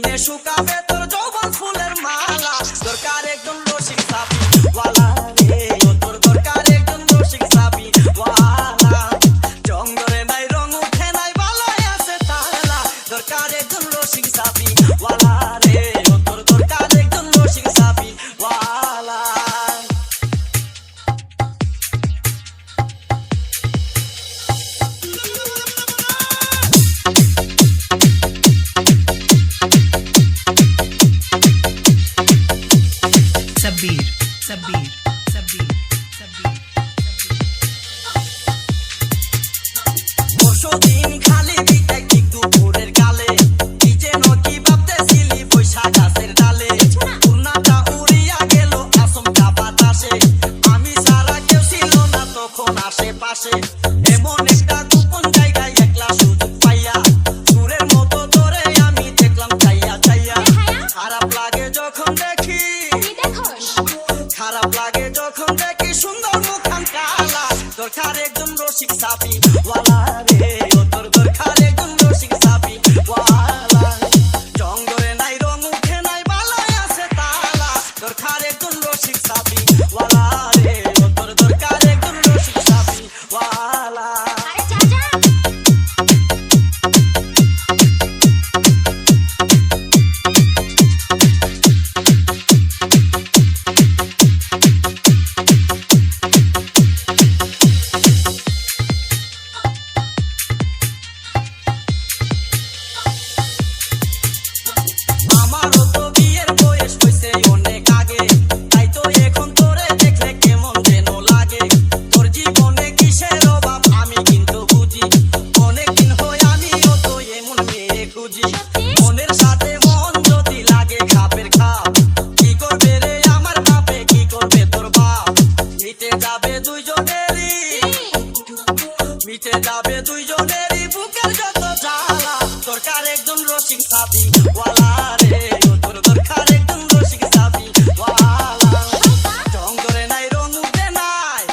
দিনে শুকাবে তোর যৌবন ফুলের মালা দরকার একজন রসিক সাবি ওয়ালা রে ও তোর দরকার একজন রসিক সাবি ওয়ালা জঙ্গলে নাই রং উঠে নাই বালায় আছে তালা দরকার একজন রসিক সাবি ওয়ালা রে ও তোর দরকার একজন রসিক সাবি ওয়ালা Sabir, Sabir, Sabir, Sabir, পরশুদিন খালি বিটাই ঠিক দুপুরের গালে কি যেন কি ভাবতেছিলি বৈশা গাছের ডালে পূর্ণাটা উড়িয়া গেল আচমকা বাতাসে আমি সারা কেউ ছিল না তখন আশেপাশে এমন একটা গোপন জায়গায় একলা সুযোগ পাইয়া সুরের মতো ধরে আমি দেখলাম চাইয়া চাইয়া খারাপ লাগে যখন দেখি খারাপ লাগে যখন দেখি সুন্দর মুখান কালা দরকার একজন রসিক সাবি ওয়ালা রে ও তোর দরকার একজন রসিক সাবি ওয়ালা জঙ্গলে নাই রং উঠে নাই বালায় আছে তালা দরকার একজন রসিক সাবি ওয়ালা রে ও তোর দরকার একজন রসিক সাবি ওয়ালা আমারও তো বিয়ের বয়স হইছে অনেক আগে তাই তো এখন তোরে দেখলে কেমন যেন লাগে তোর জীবনে কিসের অভাব আমি কিন্তু বুঝি অনেকদিন হয় আমিও তো এমন মেয়ে খুঁজি মনের সাথে মন যদি লাগে খাপের খাপ কি করবে রে আমার বাপে কি করবে তোর বাপ মিটে যাবে দুইজনেরই বুকের যত জ্বালা দরকার একজন রসিক সাবি ওয়ালা রে ও তোর দরকার একজন রসিক সাবি ওয়ালা জঙ্গলে নাই রং উঠে নাই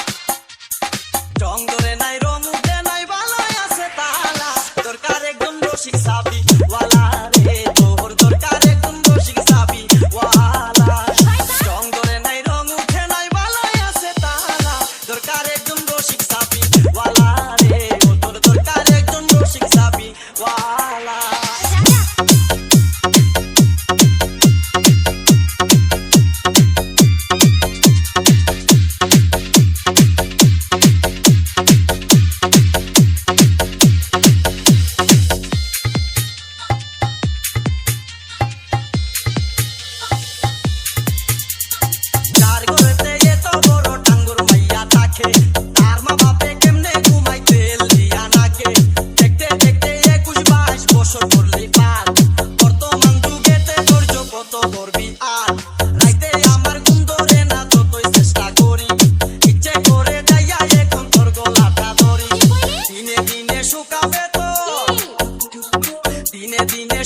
জঙ্গলে নাই রং উঠে নাই বালায় আছে তালা দরকার একজন রসিক সাবি ওয়ালা রে তোর দরকার একজন রসিক সাবি ওয়ালা জঙ্গলে নাই রং উঠে নাই বালায় আছে তালা দরকার একজন রসিক সাবি ওয়ালা রে ও তোর দরকার একজন রসিক সাবি ওয়ালা যার ঘরেতে এত বড় টাঙ্গুর মাইয়া থাকে তার মা বাপে কেমনে ঘুমাই তেল দিয়া নাকে দেখতে দেখতে 21-22 বছর করলি পার বর্তমান যুগেতে ধৈর্য কত করবি আর রাইতে আমার ঘুম ধরে না যতই চেষ্টা করি ইচ্ছে করে যাইয়া এখন তোর গলাটা ধরি দিনে দিনে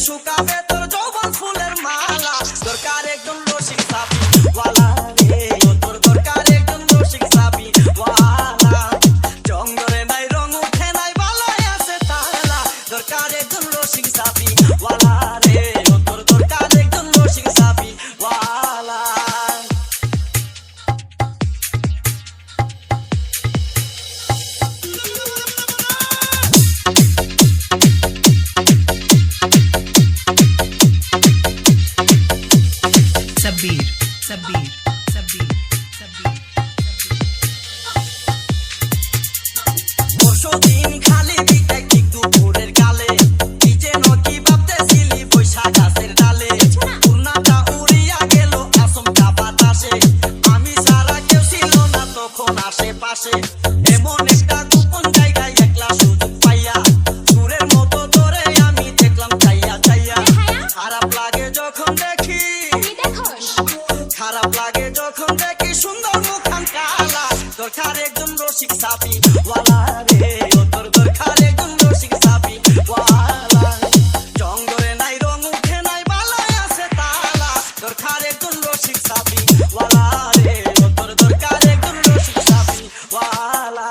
শুকাবে তোর যৌবন ফুলের মালা দরকার একজন রসিক সাবি ওয়ালা রে ও তোর দরকার একজন রসিক সাবি ওয়ালা জঙ্গলে নাই রং উঠে নাই বালায় আছে তালা দরকার একজন রসিক সাবি ওয়ালা রে ও তোর দরকার একজন রসিক সাবি ওয়ালা Sabir, Sabir, Sabir, Sabir, পরশুদিন খালি বিটাই ঠিক দুপুরের গালে কি যেন কি ভাবতেছিলি বৈশা গাছের ডালে পূর্ণাটা উড়িয়া গেল আচমকা বাতাসে আমি সারা কেউ ছিল না তখন আশেপাশে এমন একটা গোপন জায়গায় একলা সুযোগ পাইয়া সুরের মতো ধরে আমি দেখলাম চাইয়া চাইয়া খারাপ লাগে যখন দেখি সুন্দর মুখান কালা দরকার একজন রসিক সাবি ওয়ালা রে ও তোর দরকার একজন রসিক সাবি ওয়ালা জঙ্গলে নাই রং উঠে নাই বালায় আছে তালা দরকার একজন রসিক সাবি ওয়ালা রে ও তোর দরকার একজন রসিক সাবি ওয়ালা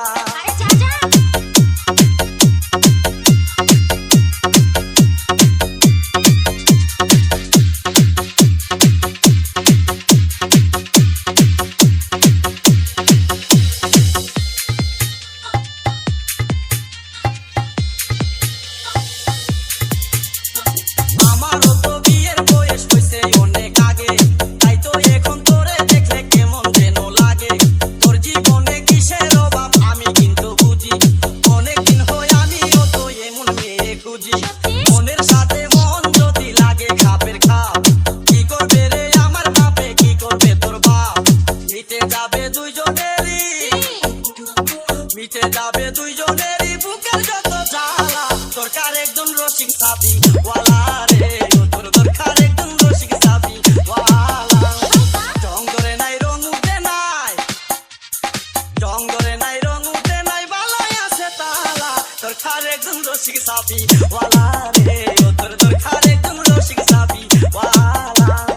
দরকার একজন রসিক সাপি ওয়ালা রে ও তোর দরকার একজন রসিক সাপি ওয়ালা